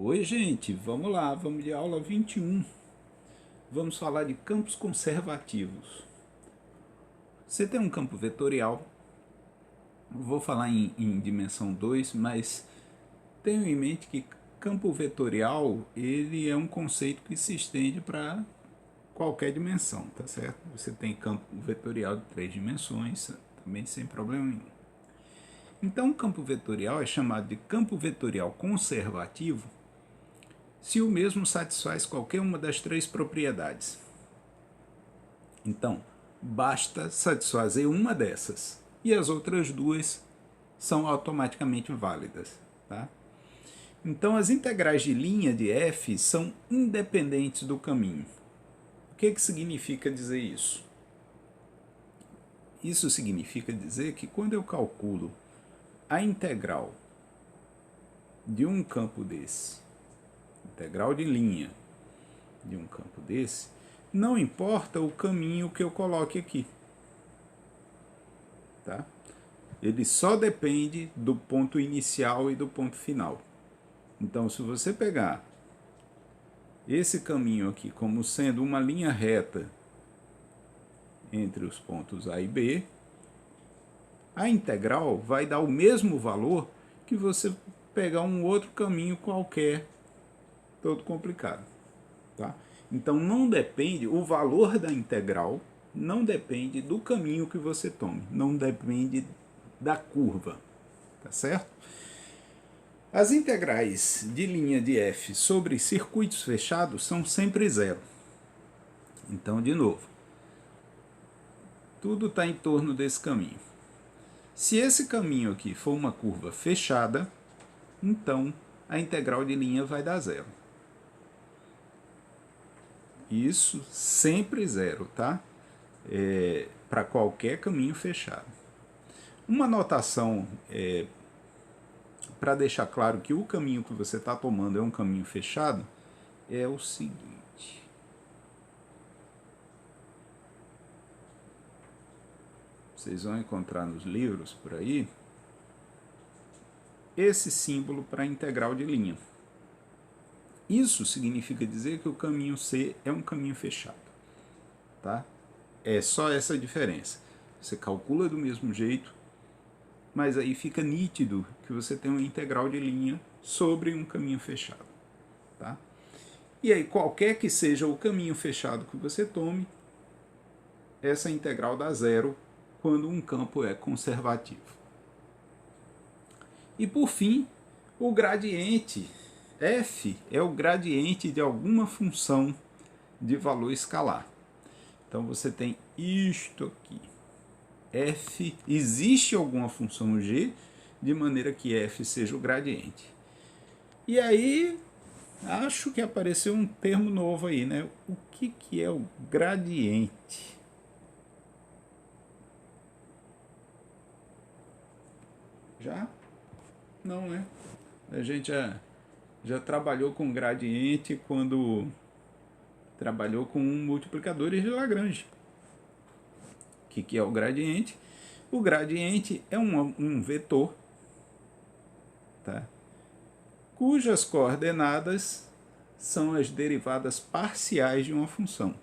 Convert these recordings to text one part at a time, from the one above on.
Oi, gente, vamos lá, vamos de aula 21. Vamos falar de campos conservativos. Você tem um campo vetorial, vou falar em dimensão 2, mas tenho em mente que campo vetorial ele é um conceito que se estende para qualquer dimensão, tá certo? Você tem campo vetorial de 3 dimensões, também sem problema nenhum. Então, o campo vetorial é chamado de campo vetorial conservativo se o mesmo satisfaz qualquer uma das 3 propriedades. Então, basta satisfazer uma dessas e as outras duas são automaticamente válidas. Tá? Então, as integrais de linha de f são independentes do caminho. O que significa dizer isso? Isso significa dizer que quando eu calculo a integral de um campo desse, integral de linha de um campo desse, não importa o caminho que eu coloque aqui. Tá? Ele só depende do ponto inicial e do ponto final. Então, se você pegar esse caminho aqui como sendo uma linha reta entre os pontos A e B, a integral vai dar o mesmo valor que você pegar um outro caminho qualquer, todo complicado. Tá? Então, não depende, o valor da integral não depende do caminho que você tome, não depende da curva, tá certo? As integrais de linha de f sobre circuitos fechados são sempre zero. Então, de novo, tudo está em torno desse caminho. Se esse caminho aqui for uma curva fechada, então a integral de linha vai dar zero. Isso sempre zero, tá? Para qualquer caminho fechado. Uma notação para deixar claro que o caminho que você está tomando é um caminho fechado é o seguinte. Vocês vão encontrar nos livros por aí esse símbolo para integral de linha. Isso significa dizer que o caminho C é um caminho fechado. Tá? É só essa diferença. Você calcula do mesmo jeito, mas aí fica nítido que você tem uma integral de linha sobre um caminho fechado. Tá? E aí, qualquer que seja o caminho fechado que você tome, essa integral dá zero quando um campo é conservativo. E por fim, o gradiente f é o gradiente de alguma função de valor escalar. Então você tem isto aqui. F, existe alguma função g, de maneira que f seja o gradiente. E aí, acho que apareceu um termo novo aí, né? O que é o gradiente? Já? Não, né? A gente já trabalhou com gradiente quando trabalhou com multiplicadores de Lagrange. O que é o gradiente? O gradiente é um vetor, tá? Cujas coordenadas são as derivadas parciais de uma função.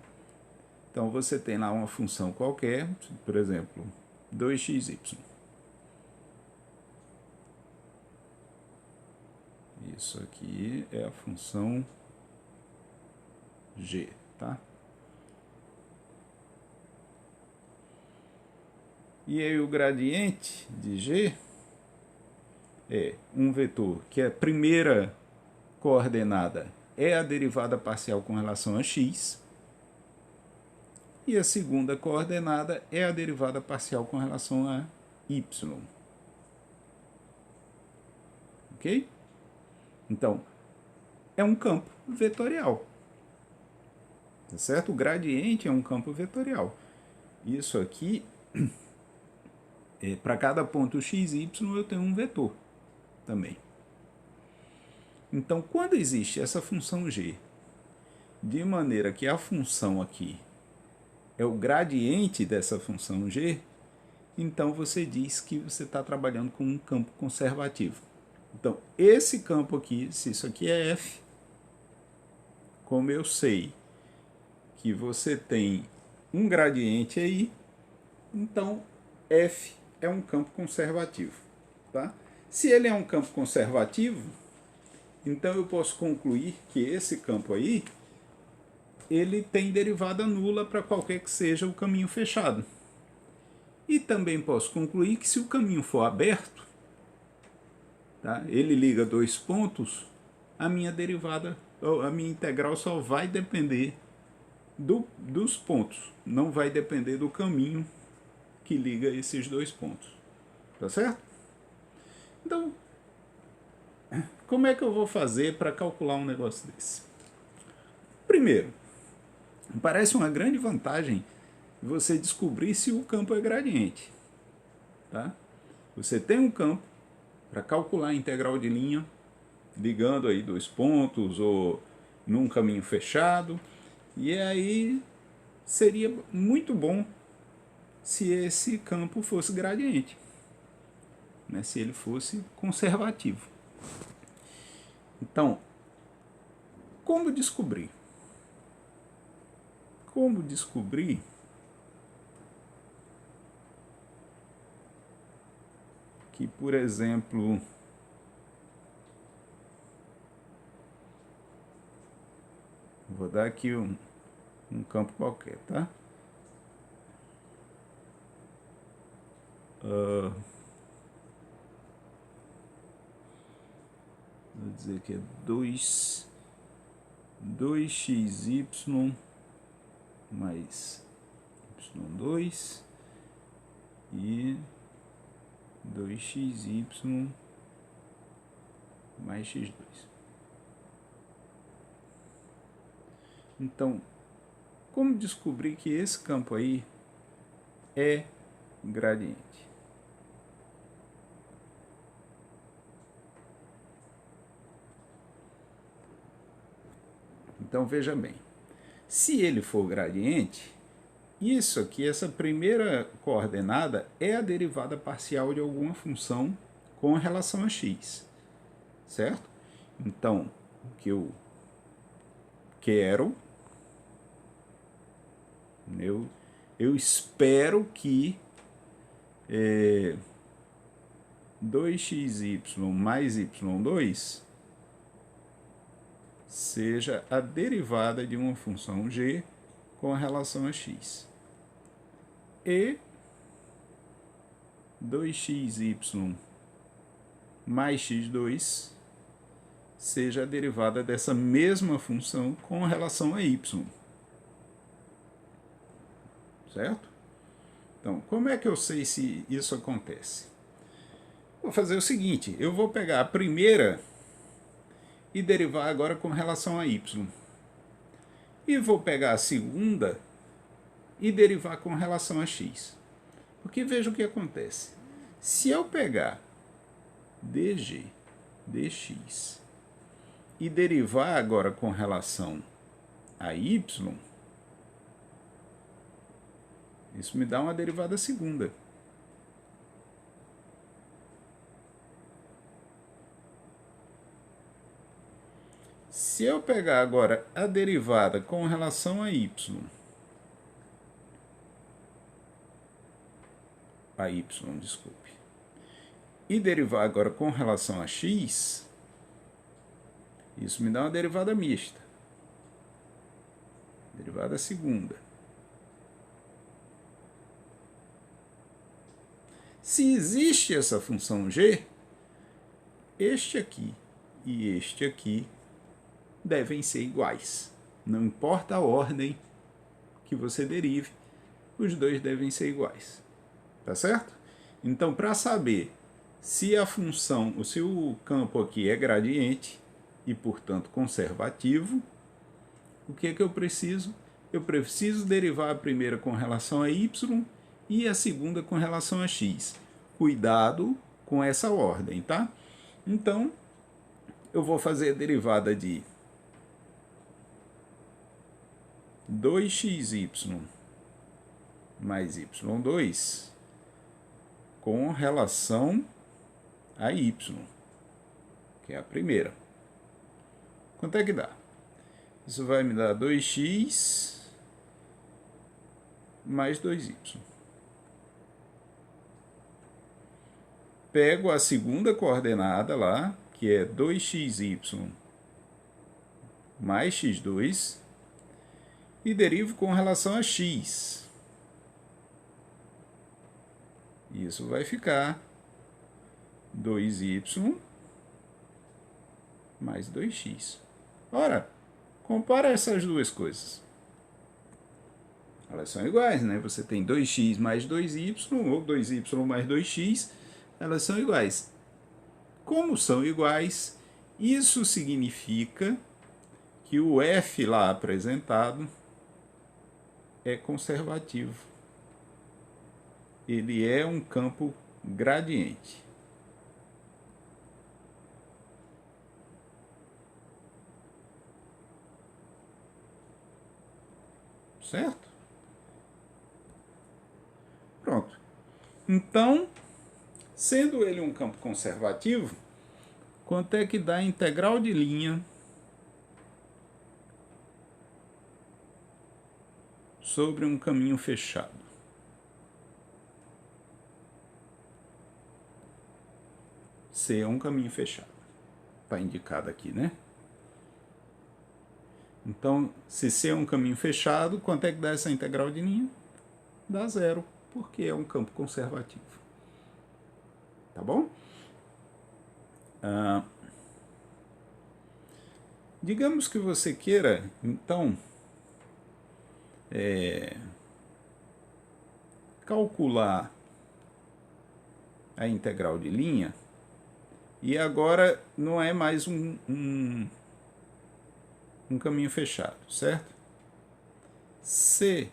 Então você tem lá uma função qualquer, por exemplo, 2xy. Isso aqui é a função g, tá? E aí o gradiente de g é um vetor que a primeira coordenada é a derivada parcial com relação a x e a segunda coordenada é a derivada parcial com relação a y. Ok? Então, é um campo vetorial. Tá certo? O gradiente é um campo vetorial. Isso aqui, para cada ponto x, y, eu tenho um vetor também. Então, quando existe essa função g, de maneira que a função aqui é o gradiente dessa função g, então você diz que você está trabalhando com um campo conservativo. Então, esse campo aqui, se isso aqui é F, como eu sei que você tem um gradiente aí, então F é um campo conservativo. Tá? Se ele é um campo conservativo, então eu posso concluir que esse campo aí, ele tem derivada nula para qualquer que seja o caminho fechado. E também posso concluir que se o caminho for aberto, tá, ele liga dois pontos, a minha derivada, a minha integral só vai depender dos pontos, não vai depender do caminho que liga esses dois pontos. Tá certo? Então, como é que eu vou fazer para calcular um negócio desse? Primeiro, parece uma grande vantagem você descobrir se o campo é gradiente. Tá? Você tem um campo para calcular a integral de linha, ligando aí dois pontos ou num caminho fechado, e aí seria muito bom se esse campo fosse gradiente, né? Se ele fosse conservativo. Então, como descobrir? Como descobrir que, por exemplo, vou dar aqui um campo qualquer, tá? Vou dizer que é 2xy mais y2 e 2xy mais x2. Então, como descobrir que esse campo aí é gradiente? Então, veja bem. Se ele for gradiente, isso aqui, essa primeira coordenada, é a derivada parcial de alguma função com relação a x. Certo? Então, o que eu quero, eu espero que 2xy mais y2 seja a derivada de uma função g com relação a x. E 2xy mais x2 seja a derivada dessa mesma função com relação a y. Certo? Então, como é que eu sei se isso acontece? Vou fazer o seguinte, eu vou pegar a primeira e derivar agora com relação a y. E vou pegar a segunda e derivar com relação a x. Porque veja o que acontece. Se eu pegar dg dx e derivar agora com relação a y, isso me dá uma derivada segunda. Se eu pegar agora a derivada com relação a y, desculpe, e derivar agora com relação a x, isso me dá uma derivada mista. Derivada segunda. Se existe essa função g, este aqui e este aqui devem ser iguais. Não importa a ordem que você derive, os dois devem ser iguais. Tá certo? Então, para saber se a função, ou se o campo aqui é gradiente e, portanto, conservativo, o que é que eu preciso? Eu preciso derivar a primeira com relação a y e a segunda com relação a x. Cuidado com essa ordem, tá? Então, eu vou fazer a derivada de 2xy mais y2 com relação a y. que é a primeira. Quanto é que dá? Isso vai me dar 2x mais 2y. Pego a segunda coordenada lá, que é 2xy mais x2, e derivo com relação a x. Isso vai ficar 2y mais 2x. Ora, compara essas duas coisas. Elas são iguais, né? Você tem 2x mais 2y, ou 2y mais 2x, elas são iguais. Como são iguais, isso significa que o f lá apresentado é conservativo. Ele é um campo gradiente. Certo? Pronto. Então, sendo ele um campo conservativo, quanto é que dá a integral de linha sobre um caminho fechado? C é um caminho fechado. Está indicado aqui, né? Então, se C é um caminho fechado, quanto é que dá essa integral de linha? Dá zero, porque é um campo conservativo. Tá bom? Digamos que você queira, então, calcular a integral de linha, e agora não é mais um caminho fechado, certo? C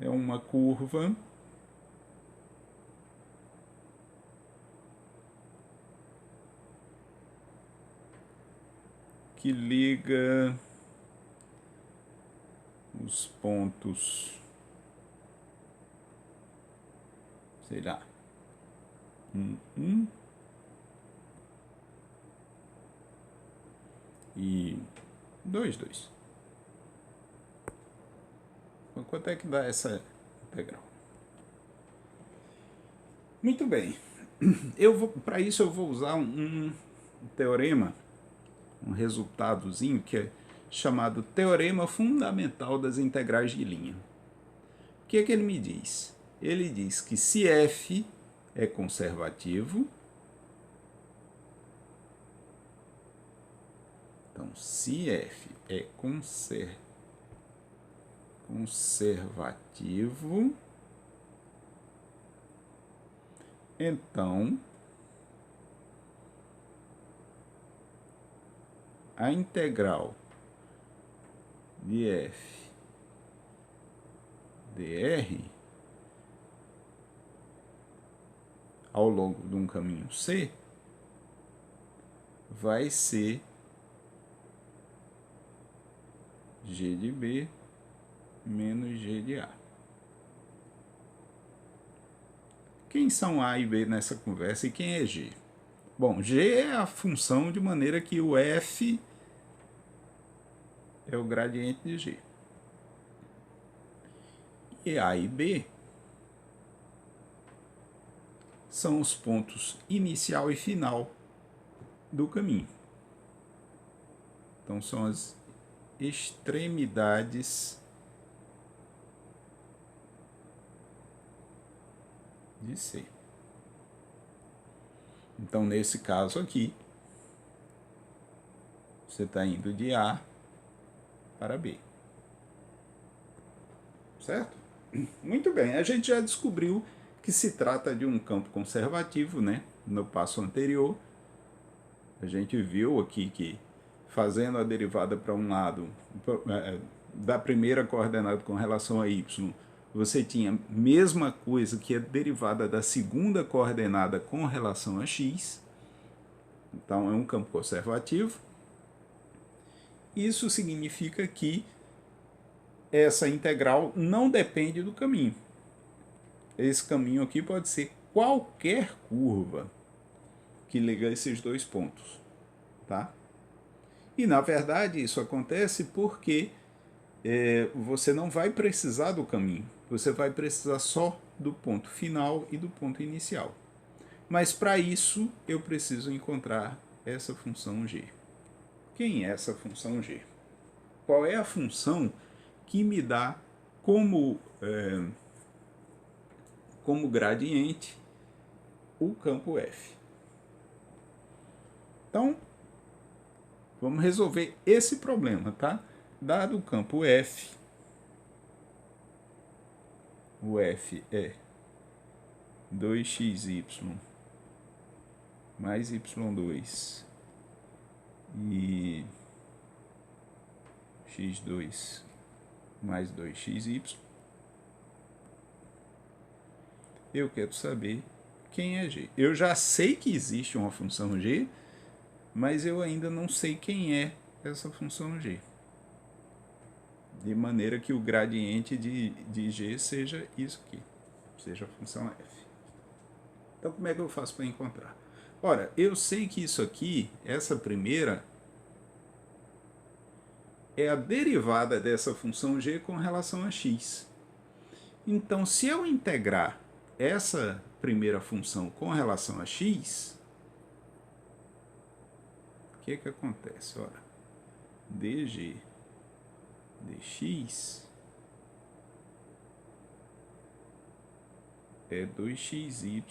é uma curva que liga os pontos, sei lá, 1 e 2, 2. Então, quanto é que dá essa integral? Muito bem. Para isso eu vou usar um teorema, um resultadozinho que é chamado Teorema Fundamental das Integrais de Linha. O que é que ele me diz? Ele diz que se f é conservativo, então se f é conservativo, então a integral de f dr ao longo de um caminho C vai ser g de B menos g de A. Quem são A e B nessa conversa e quem é G? Bom, G é a função de maneira que o F é o gradiente de G. E A e B são os pontos inicial e final do caminho. Então, são as extremidades de C. Então, nesse caso aqui, você está indo de A para B. Certo? Muito bem, a gente já descobriu que se trata de um campo conservativo, né? No passo anterior, a gente viu aqui que fazendo a derivada para um lado da primeira coordenada com relação a y, você tinha a mesma coisa que a derivada da segunda coordenada com relação a x. Então, é um campo conservativo. Isso significa que essa integral não depende do caminho. Esse caminho aqui pode ser qualquer curva que liga esses dois pontos, tá? E na verdade isso acontece porque você não vai precisar do caminho, você vai precisar só do ponto final e do ponto inicial. Mas para isso eu preciso encontrar essa função g. Quem é essa função g? Qual é a função que me dá como gradiente o campo f? Então, vamos resolver esse problema, tá? Dado o campo f, o f é 2xy mais y2 e x2 mais 2xy, eu quero saber quem é g. Eu já sei que existe uma função g, mas eu ainda não sei quem é essa função g. De maneira que o gradiente de g seja isso aqui, seja a função f. Então, como é que eu faço para encontrar? Ora, eu sei que isso aqui, essa primeira, é a derivada dessa função g com relação a x. Então, se eu integrar essa primeira função com relação a x, o que acontece? Ora, dg dx é 2xy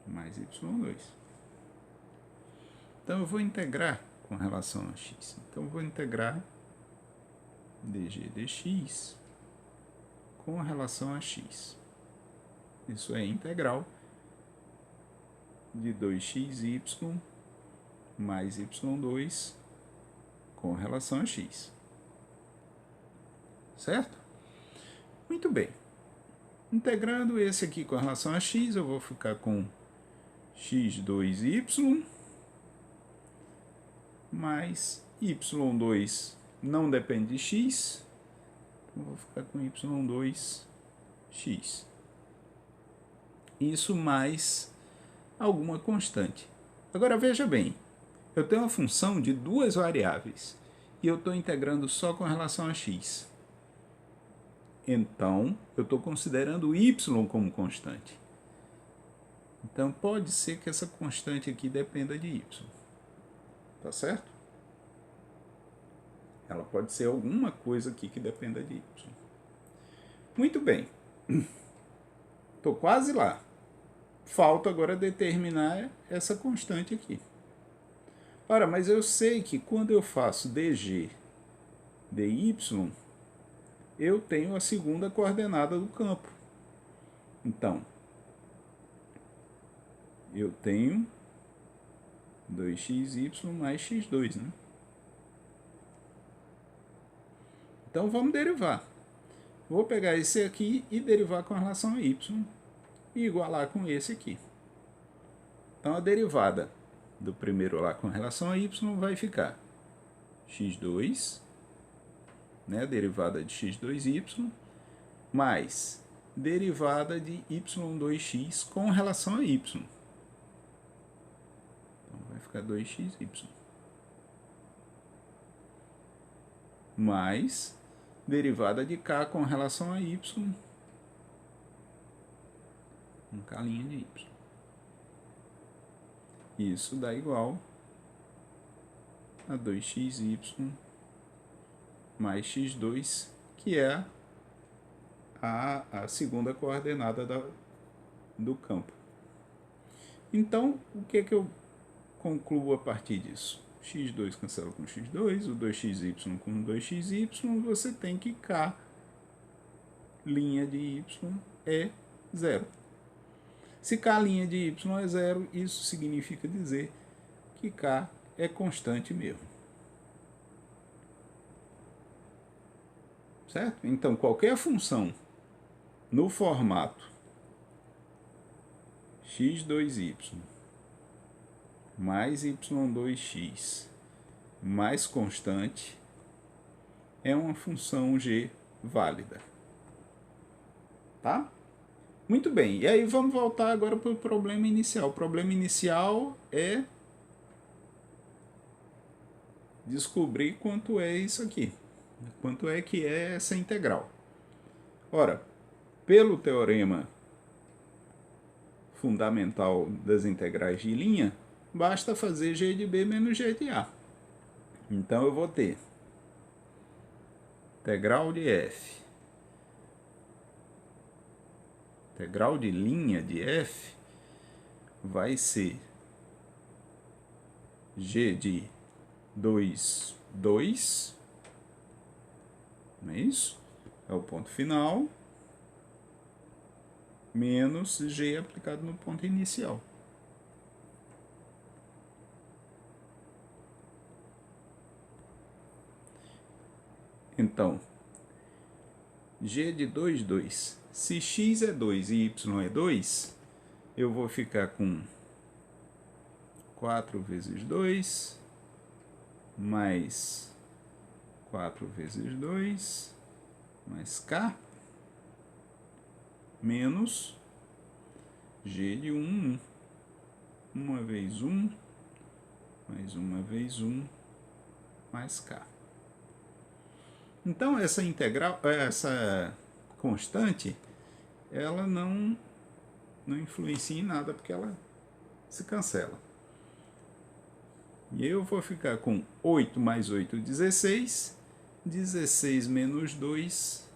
mais y2. Então eu vou integrar com relação a x. Então eu vou integrar dg dx com relação a x. Isso é integral de 2xy mais y2 com relação a x. Certo? Muito bem. Integrando esse aqui com relação a x, eu vou ficar com x2y mais y2 não depende de x, então eu vou ficar com y2x. Isso mais alguma constante. Agora veja bem, eu tenho uma função de duas variáveis e eu estou integrando só com relação a x. Então, eu estou considerando y como constante. Então, pode ser que essa constante aqui dependa de y. Tá certo? Ela pode ser alguma coisa aqui que dependa de y. Muito bem. Estou quase lá. Falta agora determinar essa constante aqui. Ora, mas eu sei que quando eu faço dg dy, eu tenho a segunda coordenada do campo. Então, eu tenho 2xy mais x2, né? Então, vamos derivar. Vou pegar esse aqui e derivar com relação a y e igualar com esse aqui. Então, a derivada do primeiro lá com relação a y vai ficar x2, né, derivada de x2y, mais derivada de y2x com relação a y. Então, vai ficar 2xy. Mais derivada de k com relação a y, um k' de y. Isso dá igual a 2xy mais x2, que é a segunda coordenada do campo. Então, o que eu concluo a partir disso? x2 cancela com x2, o 2xy com 2xy, você tem que k' de y é 0. Se k' de y é 0, isso significa dizer que k é constante mesmo. Certo? Então, qualquer função no formato x2y mais y2x mais constante é uma função g válida. Tá? Muito bem, e aí vamos voltar agora para o problema inicial. O problema inicial é descobrir quanto é isso aqui. Quanto é que é essa integral. Ora, pelo teorema fundamental das integrais de linha, basta fazer g de b menos g de a. Então eu vou ter integral de f, integral de linha de f vai ser g de 2, 2, não é isso? É o ponto final, menos g aplicado no ponto inicial. Então, g de 2, 2. Se x é 2 e y é 2, eu vou ficar com 4 vezes 2, mais 4 vezes 2, mais k, menos g de 1, 1. 1 vezes 1, mais 1 vezes 1, mais k. Então, essa integral, essa constante, ela não influencia em nada, porque ela se cancela. E eu vou ficar com 8 mais 8, 16. 16 menos 2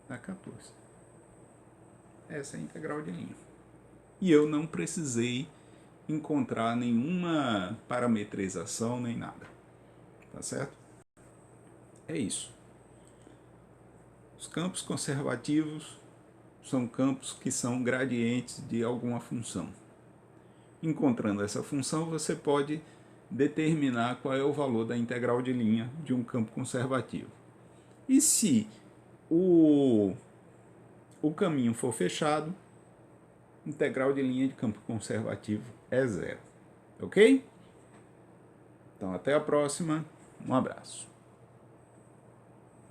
dá 14. Essa é a integral de linha. E eu não precisei encontrar nenhuma parametrização nem nada. Tá certo? É isso. Os campos conservativos são campos que são gradientes de alguma função. Encontrando essa função, você pode determinar qual é o valor da integral de linha de um campo conservativo. E se o caminho for fechado, integral de linha de campo conservativo é zero. Ok? Então, até a próxima. Um abraço.